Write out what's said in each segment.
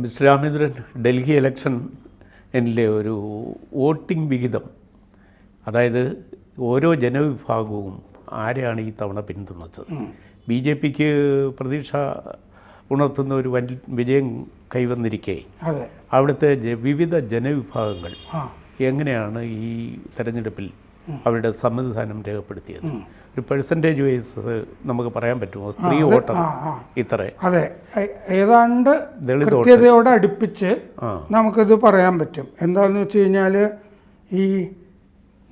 Mister Ramendran, Delhi ഇലക്ഷനിലെ ഒരു voting വിഹിതം, അതായത് ഓരോ ജനവിഭാഗവും ആരെയാണ് ഈ തവണ പിന്തുണച്ചത്? ബി ജെ പിക്ക് പ്രതീക്ഷ ഉണർത്തുന്ന ഒരു വൻ വിജയം കൈവന്നിരിക്കെ അവിടുത്തെ വിവിധ ജനവിഭാഗങ്ങൾ എങ്ങനെയാണ് ഈ തെരഞ്ഞെടുപ്പിൽ അവരുടെ സമ്മതിദാനം രേഖപ്പെടുത്തിയത്? ഒരു പെർസെൻറ്റേജ് വൈസ് നമുക്ക് പറയാൻ പറ്റുമോ? സ്ത്രീ വോട്ടർ ഇത്ര? അതെ, ഏതാണ്ട് കൃത്യതയോടെ അടുപ്പിച്ച് നമുക്കിത് പറയാൻ പറ്റും. എന്താണെന്ന് വെച്ച് കഴിഞ്ഞാൽ ഈ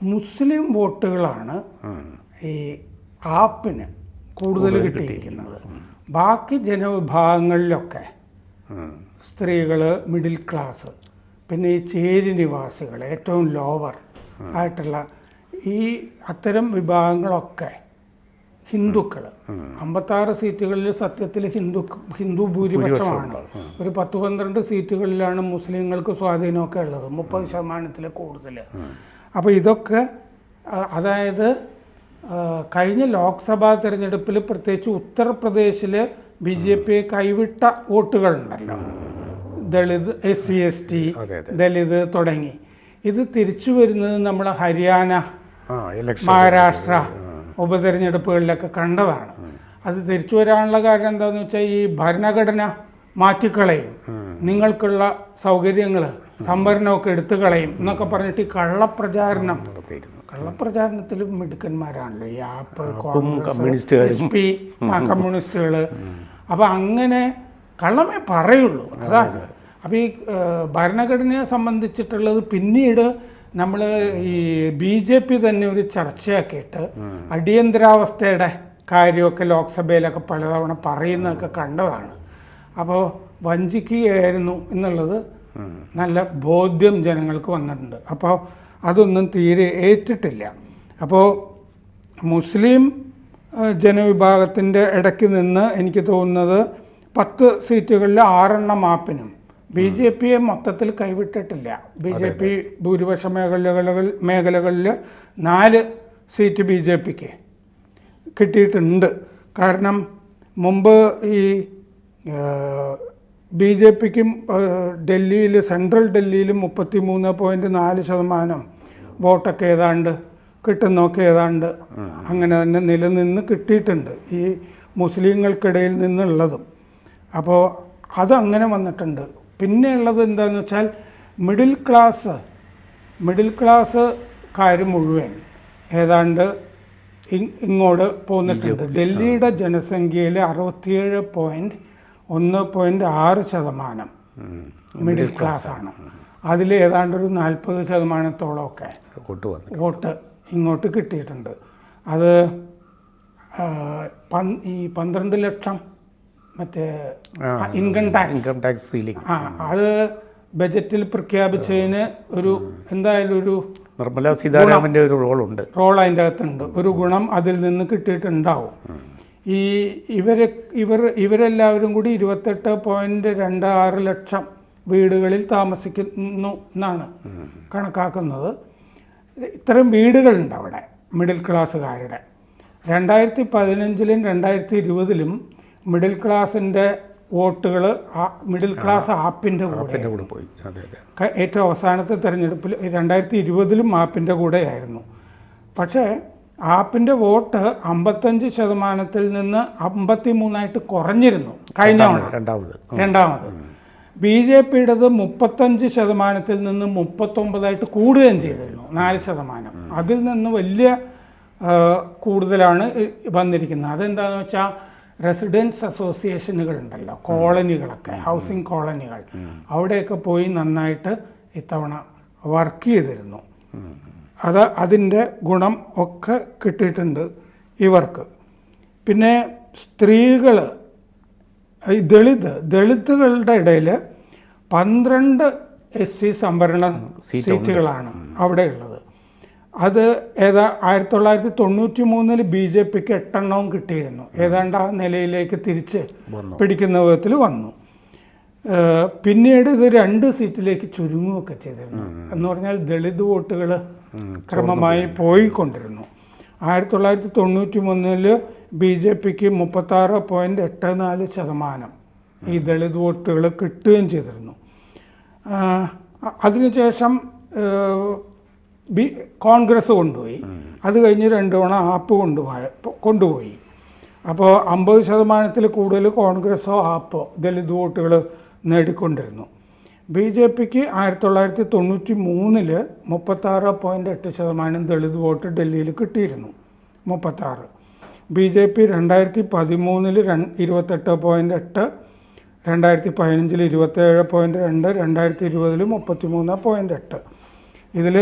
മുസ്ലിം വോട്ടുകളാണ് ഈ ആപ്പിന് കൂടുതൽ കിട്ടിയിരിക്കുന്നത്. ബാക്കി ജനവിഭാഗങ്ങളിലൊക്കെ സ്ത്രീകൾ, മിഡിൽ ക്ലാസ്, പിന്നെ ഈ ചേരി നിവാസികൾ, ഏറ്റവും ലോവർ ആയിട്ടുള്ള ഈ അത്തരം വിഭാഗങ്ങളൊക്കെ ഹിന്ദുക്കൾ. 56 സീറ്റുകളിൽ സത്യത്തിൽ ഹിന്ദു ഭൂരിപക്ഷമാണ്. ഒരു 10-12 സീറ്റുകളിലാണ് മുസ്ലിങ്ങൾക്ക് സ്വാധീനമൊക്കെ ഉള്ളത്, 30% കൂടുതൽ. അപ്പോൾ ഇതൊക്കെ, അതായത് കഴിഞ്ഞ ലോക്സഭാ തിരഞ്ഞെടുപ്പിൽ പ്രത്യേകിച്ച് ഉത്തർപ്രദേശിൽ ബി ജെ പി കൈവിട്ട വോട്ടുകളുണ്ടല്ലോ, ദളിത്, SC ST, ദലിത് തുടങ്ങി, ഇത് തിരിച്ചു വരുന്നത് നമ്മൾ ഹരിയാന, മഹാരാഷ്ട്ര ഉപതെരഞ്ഞെടുപ്പുകളിലൊക്കെ കണ്ടതാണ്. അത് തിരിച്ചു വരാനുള്ള കാരണം എന്താണെന്ന് വെച്ചാൽ ഈ ഭരണഘടന മാറ്റിക്കളയും, നിങ്ങൾക്കുള്ള സൗകര്യങ്ങൾ സംവരണമൊക്കെ എടുത്തു കളയും എന്നൊക്കെ പറഞ്ഞിട്ട് ഈ കള്ളപ്രചാരണത്തിൽ മിടുക്കന്മാരാണല്ലോ ഈ ആപ്പ്, കമ്മ്യൂണിസ്റ്റുകൾ. അപ്പം അങ്ങനെ കള്ളമേ പറയുള്ളൂ, അതാണ്. അപ്പോൾ ഈ ഭരണഘടനയെ സംബന്ധിച്ചിട്ടുള്ളത് പിന്നീട് നമ്മൾ ഈ BJP തന്നെ ഒരു ചർച്ചയാക്കിയിട്ട് അടിയന്തരാവസ്ഥയുടെ കാര്യമൊക്കെ ലോക്സഭയിലൊക്കെ പലതവണ പറയുന്നതൊക്കെ കണ്ടതാണ്. അപ്പോൾ വഞ്ചിക്കുകയായിരുന്നു എന്നുള്ളത് നല്ല ബോധ്യം ജനങ്ങൾക്ക് വന്നിട്ടുണ്ട്. അപ്പോൾ അതൊന്നും തീരെ ഏറ്റിട്ടില്ല. അപ്പോൾ മുസ്ലിം ജനവിഭാഗത്തിൻ്റെ ഇടയ്ക്ക് നിന്ന് എനിക്ക് തോന്നുന്നത് 10 സീറ്റുകളിൽ 6 ആപ്പിനും BJPയെ മൊത്തത്തിൽ കൈവിട്ടിട്ടില്ല. BJP ഭൂരിപക്ഷ മേഖലകളിൽ 4 സീറ്റ് BJPക്ക് കിട്ടിയിട്ടുണ്ട്. കാരണം മുമ്പ് ഈ BJPക്കും ഡൽഹിയിൽ, സെൻട്രൽ ഡൽഹിയിൽ 33.4% വോട്ടൊക്കെ ഏതാണ്ട് കിട്ടുന്നൊക്കെ ഏതാണ്ട് അങ്ങനെ തന്നെ നിലനിന്ന് കിട്ടിയിട്ടുണ്ട്, ഈ മുസ്ലിങ്ങൾക്കിടയിൽ നിന്നുള്ളതും. അപ്പോൾ അതങ്ങനെ വന്നിട്ടുണ്ട്. പിന്നെ ഉള്ളത് എന്താണെന്ന് വെച്ചാൽ മിഡിൽ ക്ലാസ്സുകാർ മുഴുവൻ ഏതാണ്ട് ഇങ്ങോട്ട് പോന്നിട്ടുണ്ട്. ഡൽഹിയുടെ ജനസംഖ്യയിൽ 67.1.6% മിഡിൽ ക്ലാസ്സാണ്. അതിൽ ഏതാണ്ടൊരു 40%-ഓളമൊക്കെ വോട്ട് ഇങ്ങോട്ട് കിട്ടിയിട്ടുണ്ട്. അത് ഈ 12 ലക്ഷം മറ്റേ ഇൻകം ടാക്സ് സീലിംഗ്, അത് ബജറ്റിൽ പ്രഖ്യാപിച്ചതിന് ഒരു എന്തായാലും ഒരു നിർമ്മലാ സീതാരാമൻ്റെ ഒരു റോൾ അതിൻ്റെ അകത്തുണ്ട്. ഒരു ഗുണം അതിൽ നിന്ന് കിട്ടിയിട്ടുണ്ടാവും. ഈ ഇവരെല്ലാവരും കൂടി 28.26 ലക്ഷം വീടുകളിൽ താമസിക്കുന്നു എന്നാണ് കണക്കാക്കുന്നത്. ഇത്തരം വീടുകളുണ്ട് അവിടെ മിഡിൽ ക്ലാസ്സുകാരുടെ. 2015-ലും 2020-ലും മിഡിൽ ക്ലാസിൻ്റെ വോട്ടുകൾ മിഡിൽ ക്ലാസ് ആപ്പിൻ്റെ കൂടെ പോയി. ഏറ്റവും അവസാനത്തെ തെരഞ്ഞെടുപ്പിൽ 2020-ലും ആപ്പിൻ്റെ കൂടെയായിരുന്നു. പക്ഷേ ആപ്പിൻ്റെ വോട്ട് 55%-ൽ നിന്ന് 53% കുറഞ്ഞിരുന്നു കഴിഞ്ഞ രണ്ടാമത്. BJPയുടേത് 35%-ൽ നിന്ന് 39% കൂടുകയും ചെയ്തിരുന്നു, 4%. അതിൽ നിന്ന് വലിയ കൂടുതലാണ് വന്നിരിക്കുന്നത്. അതെന്താണെന്ന് വെച്ചാൽ റെസിഡൻസ് അസോസിയേഷനുകളുണ്ടല്ലോ, കോളനികളൊക്കെ, ഹൗസിംഗ് കോളനികൾ, അവിടെയൊക്കെ പോയി നന്നായിട്ട് ഇത്തവണ വർക്ക് ചെയ്തിരുന്നു. അതിൻ്റെ ഗുണം ഒക്കെ കിട്ടിയിട്ടുണ്ട് ഇവർക്ക്. പിന്നെ സ്ത്രീകൾ, ഈ ദളിതുകളുടെ ഇടയിൽ 12 SC സംവരണ സീറ്റുകളാണ് അവിടെ ഉള്ളത്. അത് 1993-ൽ BJPക്ക് 8 കിട്ടിയിരുന്നു. ഏതാണ്ട് ആ നിലയിലേക്ക് തിരിച്ച് പിടിക്കുന്ന വിധത്തിൽ വന്നു. പിന്നീട് ഇത് 2 സീറ്റിലേക്ക് ചുരുങ്ങുകയൊക്കെ ചെയ്തിരുന്നു. എന്ന് പറഞ്ഞാൽ ദളിത് വോട്ടുകൾ ക്രമമായി പോയിക്കൊണ്ടിരുന്നു. 1993-ൽ BJPക്ക് 36.84% ഈ ദളിത് വോട്ടുകൾ കിട്ടുകയും ചെയ്തിരുന്നു. അതിനുശേഷം കോൺഗ്രസ് കൊണ്ടുപോയി. അത് കഴിഞ്ഞ് 2 തവണ ആപ്പ് കൊണ്ടുപോയി. അപ്പോൾ 50% കൂടുതൽ കോൺഗ്രസ്സോ ആപ്പോ ദളിത് വോട്ടുകൾ നേടിക്കൊണ്ടിരുന്നു. BJPക്ക് 1993 36.8% ദളിത് വോട്ട് ഡൽഹിയിൽ കിട്ടിയിരുന്നു. 36. BJP 2013 28.8, 2015 27.2, 2020 33.8. ഇതിൽ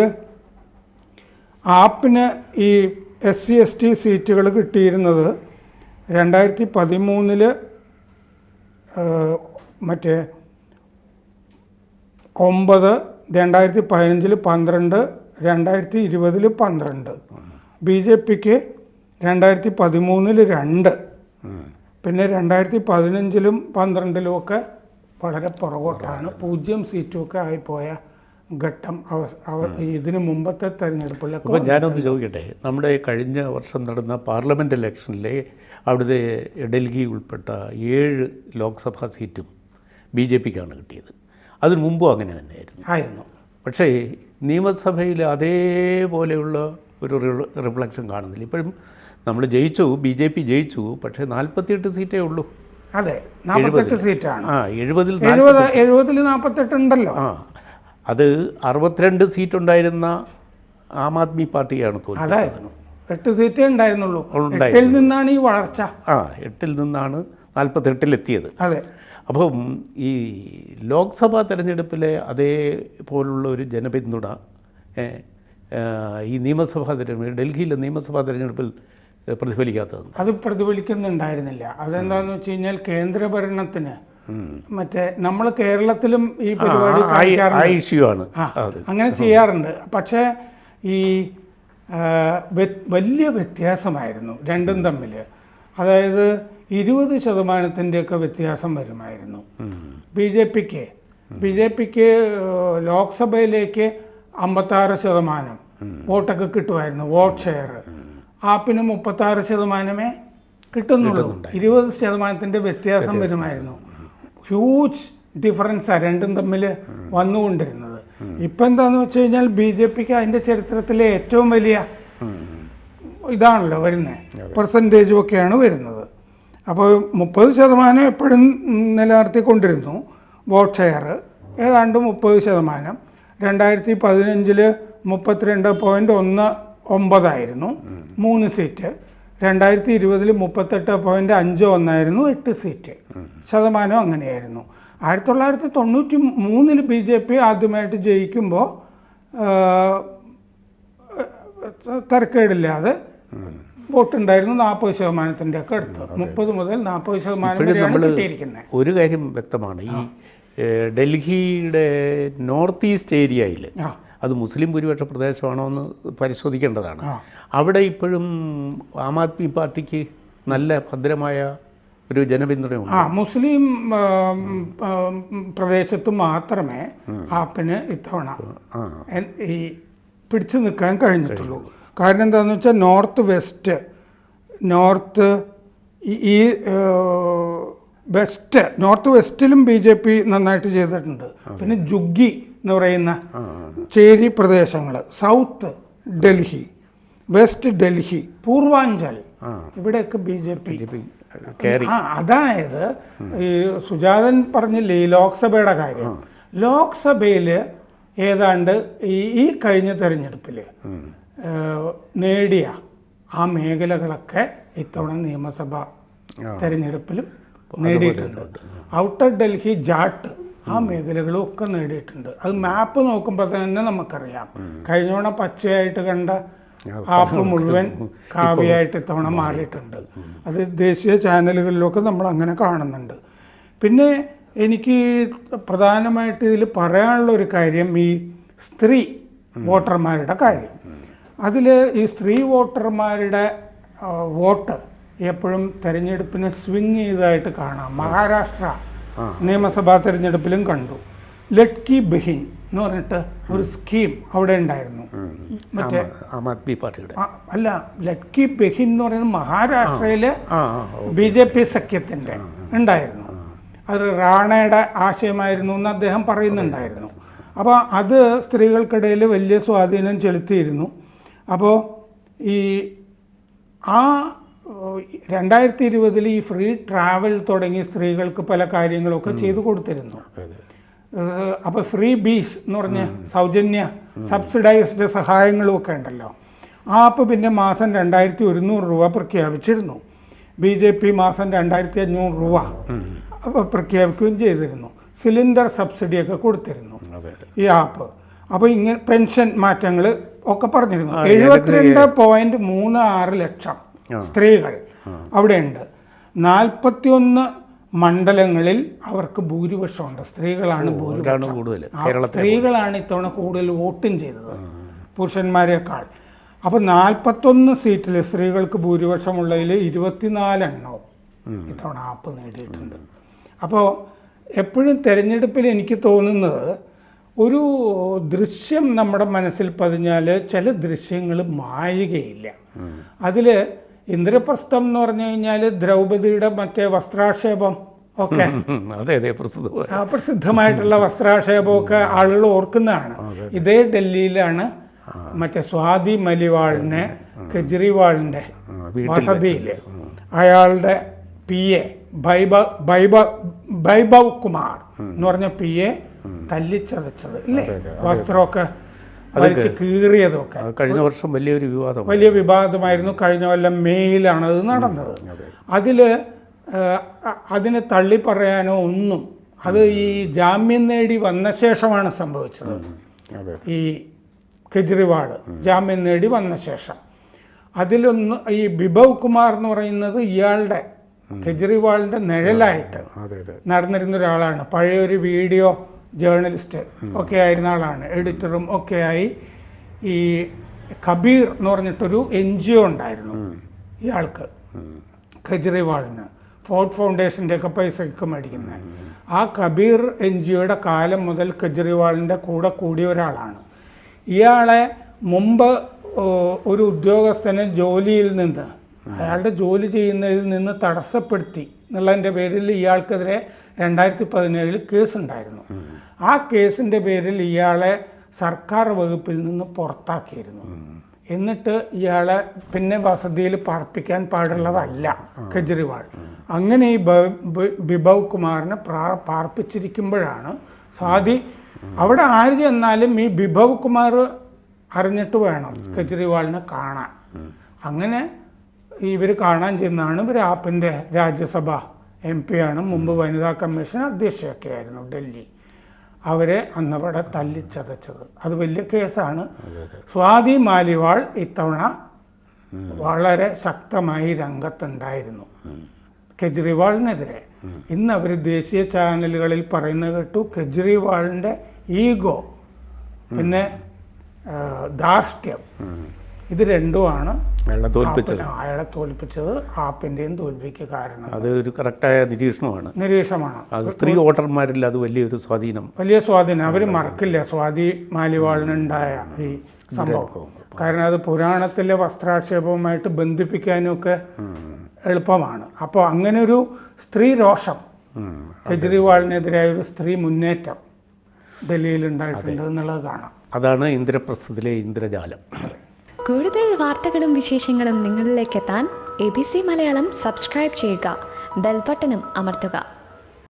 ആപ്പിന് ഈ SC/ST സീറ്റുകൾ കിട്ടിയിരുന്നത് 2013 മറ്റേ 9, 2015 12, 2020 12. BJPക്ക് 2013 2, പിന്നെ 2015 12 ഒക്കെ വളരെ പുറകോട്ടാണ്. 0 സീറ്റുമൊക്കെ ആയിപ്പോയ ഘട്ടം ഇതിന് മുമ്പത്തെ തെരഞ്ഞെടുപ്പിലൊക്കെ. അപ്പോൾ ഞാനൊന്ന് ചോദിക്കട്ടെ, നമ്മുടെ കഴിഞ്ഞ വർഷം നടന്ന പാർലമെൻറ്റ് ഇലക്ഷനിലെ അവിടുത്തെ ഡൽഹി ഉൾപ്പെട്ട 7 ലോക്സഭാ സീറ്റും BJPക്കാണ് കിട്ടിയത്. അതിന് മുമ്പും അങ്ങനെ തന്നെയായിരുന്നു. പക്ഷേ നിയമസഭയിൽ അതേപോലെയുള്ള ഒരു റിഫ്ലക്ഷൻ കാണുന്നില്ല. ഇപ്പോഴും നമ്മൾ ജയിച്ചു, BJP ജയിച്ചു, പക്ഷേ 48 സീറ്റേ ഉള്ളൂ. അതെ, 48 സീറ്റാണ്. 70 48 ഉണ്ടല്ലോ. അത് 62 സീറ്റ് ഉണ്ടായിരുന്ന ആം ആദ്മി പാർട്ടിയാണ് തോന്നുന്നത്. അതായിരുന്നു 8 സീറ്റേ ഉണ്ടായിരുന്നുള്ളൂ. 8-ൽ നിന്നാണ് ഈ വളർച്ച. 8-ൽ നിന്നാണ് 48-ലെത്തിയത്. അതെ. അപ്പം ഈ ലോക്സഭാ തെരഞ്ഞെടുപ്പിലെ അതേപോലുള്ള ഒരു ജനപിന്തുണ ഈ നിയമസഭാ തെരഞ്ഞെടുപ്പ്, ഡൽഹിയിലെ നിയമസഭാ തെരഞ്ഞെടുപ്പിൽ പ്രതിഫലിക്കാത്തത്. അത് പ്രതിഫലിക്കുന്നുണ്ടായിരുന്നില്ല. അതെന്താണെന്ന് വെച്ച് കഴിഞ്ഞാൽ കേന്ദ്രഭരണത്തിന് മറ്റേ നമ്മൾ കേരളത്തിലും ഈ പരിപാടി അങ്ങനെ ചെയ്യാറുണ്ട്. പക്ഷേ ഈ വലിയ വ്യത്യാസമായിരുന്നു രണ്ടും തമ്മിൽ. അതായത് 20%-ൻ്റെയൊക്കെ വ്യത്യാസം വരുമായിരുന്നു. BJPക്ക് ലോക്സഭയിലേക്ക് 56% വോട്ടൊക്കെ കിട്ടുമായിരുന്നു, വോട്ട് ഷെയർ. ആപ്പിന് 36% കിട്ടുന്നുള്ളൂ. 20%-ൻ്റെ വ്യത്യാസം വരുമായിരുന്നു. ഹ്യൂജ് ഡിഫറൻസാണ് രണ്ടും തമ്മിൽ വന്നുകൊണ്ടിരുന്നത്. ഇപ്പം എന്താണെന്ന് വെച്ച് കഴിഞ്ഞാൽ BJPക്ക് അതിൻ്റെ ചരിത്രത്തിലെ ഏറ്റവും വലിയ ഇതാണല്ലോ വരുന്നത്, പെർസെൻറ്റേജും ഒക്കെയാണ് വരുന്നത്. അപ്പോൾ 30% എപ്പോഴും നിലനിർത്തിക്കൊണ്ടിരുന്നു വോട്ട് ഷെയർ, ഏതാണ്ട് 30%. 2015 32.19 ആയിരുന്നു 3 സീറ്റ്. 2020 38.51 8 സീറ്റ്. ശതമാനം അങ്ങനെയായിരുന്നു. 1993 BJP ആദ്യമായിട്ട് ജയിക്കുമ്പോൾ തരക്കേടില്ലാതെ വോട്ടുണ്ടായിരുന്നു. 40%-ൻ്റെ ഒക്കെ അടുത്ത് 30 മുതൽ 40% വരെയാണ് കിട്ടിയിരിക്കുന്നത്. ഒരു കാര്യം വ്യക്തമാണ്, ഈ ഡൽഹിയുടെ നോർത്ത് ഈസ്റ്റ് ഏരിയയിൽ അത് മുസ്ലിം ഭൂരിപക്ഷ പ്രദേശമാണോ എന്ന് പരിശോധിക്കേണ്ടതാണ്. അവിടെ ഇപ്പോഴും ആം ആദ്മി പാർട്ടിക്ക് നല്ല ഭദ്രമായ ഒരു ജനപിന്തുണയുണ്ട്. മുസ്ലിം പ്രദേശത്ത് മാത്രമേ ആപ്പിന് ഇത്തവണ ഈ പിടിച്ചു നിൽക്കാൻ കഴിഞ്ഞിട്ടുള്ളൂ. കാരണം എന്താണെന്ന് വെച്ചാൽ നോർത്ത് വെസ്റ്റിലും BJP നന്നായിട്ട് ചെയ്തിട്ടുണ്ട്. പിന്നെ ജുഗ്ഗി എന്ന് പറയുന്ന ചേരി പ്രദേശങ്ങൾ, സൗത്ത് ഡൽഹി, വെസ്റ്റ് ഡൽഹി, പൂർവാഞ്ചൽ, ഇവിടെയൊക്കെ BJP. അതായത് ഈ സുജാതൻ പറഞ്ഞില്ലേ ഈ ലോക്സഭയുടെ കാര്യം, ലോക്സഭയിൽ ഏതാണ്ട് ഈ കഴിഞ്ഞ തെരഞ്ഞെടുപ്പിൽ നേടിയ ആ മേഖലകളൊക്കെ ഇത്തവണ നിയമസഭ തെരഞ്ഞെടുപ്പിലും നേടിയിട്ടുണ്ട്. ഔട്ടർ ഡൽഹി, ജാട്ട്, ആ മേഖലകളും ഒക്കെ നേടിയിട്ടുണ്ട്. അത് മാപ്പ് നോക്കുമ്പോൾ തന്നെ നമുക്കറിയാം. കഴിഞ്ഞ തവണ പച്ചയായിട്ട് കണ്ട ആപ്പ് മുഴുവൻ കാവ്യയായിട്ട് ഇത്തവണ മാറിയിട്ടുണ്ട്. അത് ദേശീയ ചാനലുകളിലൊക്കെ നമ്മൾ അങ്ങനെ കാണുന്നുണ്ട്. പിന്നെ എനിക്ക് പ്രധാനമായിട്ട് ഇതിൽ പറയാനുള്ള ഒരു കാര്യം ഈ സ്ത്രീ വോട്ടർമാരുടെ കാര്യം. അതിൽ ഈ സ്ത്രീ വോട്ടർമാരുടെ വോട്ട് എപ്പോഴും തെരഞ്ഞെടുപ്പിനെ സ്വിങ് ചെയ്തതായിട്ട് കാണാം. മഹാരാഷ്ട്ര നിയമസഭാ തെരഞ്ഞെടുപ്പിലും കണ്ടു. ലഡ്കി ബഹിൻ എന്ന് പറഞ്ഞിട്ട് ഒരു സ്കീം അവിടെ ഉണ്ടായിരുന്നു. മറ്റേ ആം ആദ്മി പാർട്ടിയുടെ അല്ല, ലഡ്കി ബഹിൻ എന്ന് പറയുന്നത് മഹാരാഷ്ട്രയിലെ BJP സഖ്യത്തിൻ്റെ ഉണ്ടായിരുന്നു. അത് റാണയുടെ ആശയമായിരുന്നു എന്ന് അദ്ദേഹം പറയുന്നുണ്ടായിരുന്നു. അപ്പോൾ അത് സ്ത്രീകൾക്കിടയിൽ വലിയ സ്വാധീനം ചെലുത്തിയിരുന്നു. അപ്പോൾ ഈ 2020 ഈ ഫ്രീ ട്രാവൽ തുടങ്ങി സ്ത്രീകൾക്ക് പല കാര്യങ്ങളൊക്കെ ചെയ്തു കൊടുത്തിരുന്നു. അപ്പോൾ ഫ്രീ ബീസ് എന്ന് പറഞ്ഞ സൗജന്യ സബ്സിഡൈസ്ഡ് സഹായങ്ങളും ഒക്കെ ഉണ്ടല്ലോ. ആ ആപ്പ് പിന്നെ മാസം 2100 രൂപ പ്രഖ്യാപിച്ചിരുന്നു. BJP മാസം 2500 രൂപ പ്രഖ്യാപിക്കുകയും ചെയ്തിരുന്നു. സിലിണ്ടർ സബ്സിഡിയൊക്കെ കൊടുത്തിരുന്നു ഈ ആപ്പ്. അപ്പോൾ ഇങ്ങനെ പെൻഷൻ മാറ്റങ്ങൾ ഒക്കെ പറഞ്ഞിരുന്നു. 72.36 ലക്ഷം സ്ത്രീകൾ അവിടെയുണ്ട്. 41 മണ്ഡലങ്ങളിൽ അവർക്ക് ഭൂരിപക്ഷമുണ്ട്. സ്ത്രീകളാണ് ഭൂരിപക്ഷം. സ്ത്രീകളാണ് ഇത്തവണ കൂടുതൽ വോട്ടും ചെയ്തത് പുരുഷന്മാരെക്കാൾ. അപ്പോൾ 41 സീറ്റിൽ സ്ത്രീകൾക്ക് ഭൂരിപക്ഷമുള്ളതിൽ 24 എണ്ണവും ഇത്തവണ ആപ്പ് നേടിയിട്ടുണ്ട്. അപ്പോൾ എപ്പോഴും തിരഞ്ഞെടുപ്പിൽ എനിക്ക് തോന്നുന്നത് ഒരു ദൃശ്യം നമ്മുടെ മനസ്സിൽ പതിഞ്ഞാൽ ചില ദൃശ്യങ്ങൾ മായുകയില്ല. അതിൽ ഇന്ദ്രപ്രസ്ഥം എന്ന് പറഞ്ഞു കഴിഞ്ഞാൽ ദ്രൗപദിയുടെ മറ്റേ വസ്ത്രാക്ഷേപം ഒക്കെ പ്രസിദ്ധമായിട്ടുള്ള വസ്ത്രാക്ഷേപമൊക്കെ ആളുകൾ ഓർക്കുന്നതാണ്. ഇതേ ഡൽഹിയിലാണ് മറ്റേ സ്വാതി മലിവാളിനെ കെജ്രിവാളിൻ്റെ വസതിയിൽ അയാളുടെ PA ബൈബവ് കുമാർ എന്ന് പറഞ്ഞ PA തല്ലിച്ചതച്ചത് ഇല്ലേ, വസ്ത്രമൊക്കെ വലിച്ച് കീറിയതൊക്കെ കഴിഞ്ഞ വർഷം വലിയ വിവാദമായിരുന്നു. കഴിഞ്ഞ കൊല്ലം മെയ്യിലാണ് അത് നടന്നത്. അതിന് തള്ളി പറയാനോ ഒന്നും, അത് ഈ ജാമ്യം നേടി വന്ന ശേഷമാണ് സംഭവിച്ചത്. ഈ കെജ്രിവാൾ ജാമ്യം നേടി വന്ന ശേഷം അതിലൊന്ന് ഈ ബിബവ് കുമാർ എന്ന് പറയുന്നത് ഇയാളുടെ കെജ്രിവാളിൻ്റെ നിഴലായിട്ട് നടന്നിരുന്ന ഒരാളാണ്. പഴയൊരു വീഡിയോ ജേർണലിസ്റ്റ് ഒക്കെ ആയിരുന്ന ആളാണ്, എഡിറ്ററും ഒക്കെ ആയി. ഈ കബീർ എന്ന് പറഞ്ഞിട്ടൊരു NGO ഉണ്ടായിരുന്നു ഇയാൾക്ക്, കെജ്രിവാളിന് ഫോർഡ് ഫൗണ്ടേഷൻ്റെ ഒക്കെ പൈസയൊക്കെ മേടിക്കുന്നത്. ആ കബീർ NGOയുടെ കാലം മുതൽ കെജ്രിവാളിൻ്റെ കൂടെ കൂടിയ ഒരാളാണ്. ഇയാളെ മുമ്പ് ഒരു ഉദ്യോഗസ്ഥനെ ജോലിയിൽ നിന്ന്, അയാളുടെ ജോലി ചെയ്യുന്നതിൽ നിന്ന് തടസ്സപ്പെടുത്തി എന്നുള്ളതിൻ്റെ പേരിൽ ഇയാൾക്കെതിരെ 2017 കേസുണ്ടായിരുന്നു. ആ കേസിൻ്റെ പേരിൽ ഇയാളെ സർക്കാർ വകുപ്പിൽ നിന്ന് പുറത്താക്കിയിരുന്നു. എന്നിട്ട് ഇയാളെ പിന്നെ വസതിയിൽ പാർപ്പിക്കാൻ പാടുള്ളതല്ല കെജ്രിവാൾ. അങ്ങനെ ഈ ബിബവ് കുമാറിനെ പാർപ്പിച്ചിരിക്കുമ്പോഴാണ് സ്വാതി അവിടെ ആര് ചെന്നാലും ഈ ബിബവ് കുമാർ അറിഞ്ഞിട്ട് വേണം കെജ്രിവാളിനെ കാണാൻ. അങ്ങനെ ഇവർ കാണാൻ ചെന്നാണ്. ഇവർ ആപ്പിൻ്റെ രാജ്യസഭ MP ആണ്, മുമ്പ് വനിതാ കമ്മീഷൻ അധ്യക്ഷയൊക്കെ ആയിരുന്നു ഡൽഹി. അവരെ അന്നവിടെ തല്ലിച്ചതച്ചത് അത് വലിയ കേസാണ്. സ്വാതി മാലിവാൾ ഇത്തവണ വളരെ ശക്തമായി രംഗത്തുണ്ടായിരുന്നു കെജ്രിവാളിനെതിരെ. ഇന്ന് അവർ ദേശീയ ചാനലുകളിൽ പറയുന്നത് കേട്ടു, കെജ്രിവാളിൻ്റെ ഈഗോ പിന്നെ ധാർഷ്ട്യം ഇത് രണ്ടുമാണ് അയാളെ തോൽപ്പിച്ചത്, ആപ്പിന്റെയും തോൽവിക്ക് കാരണം. അത് ഒരു കറക്റ്റായ നിരീക്ഷണമാണ്. അത് സ്ത്രീ വോട്ടർമാരിൽ അത് വലിയ സ്വാധീനം അവർ മറക്കില്ല. സ്വാതി മാലിവാളിനുണ്ടായ ഈ സംഭവം കാരണം അത് പുരാണത്തിലെ വസ്ത്രാക്ഷേപവുമായിട്ട് ബന്ധിപ്പിക്കാനുമൊക്കെ എളുപ്പമാണ്. അപ്പോൾ അങ്ങനെ ഒരു സ്ത്രീ രോഷം, കെജ്രിവാളിനെതിരായ ഒരു സ്ത്രീ മുന്നേറ്റം ഡൽഹിയിൽ ഉണ്ടായിട്ടുണ്ട് എന്നുള്ളത് കാണാം. അതാണ് ഇന്ദ്രപ്രസ്ഥത്തിലെ ഇന്ദ്രജാലം. കൂടുതൽ വാർത്തകളും വിശേഷങ്ങളും നിങ്ങളിലേക്ക് എത്താൻ ABC മലയാളം സബ്സ്ക്രൈബ് ചെയ്യുക, ബെൽ ബട്ടണും അമർത്തുക.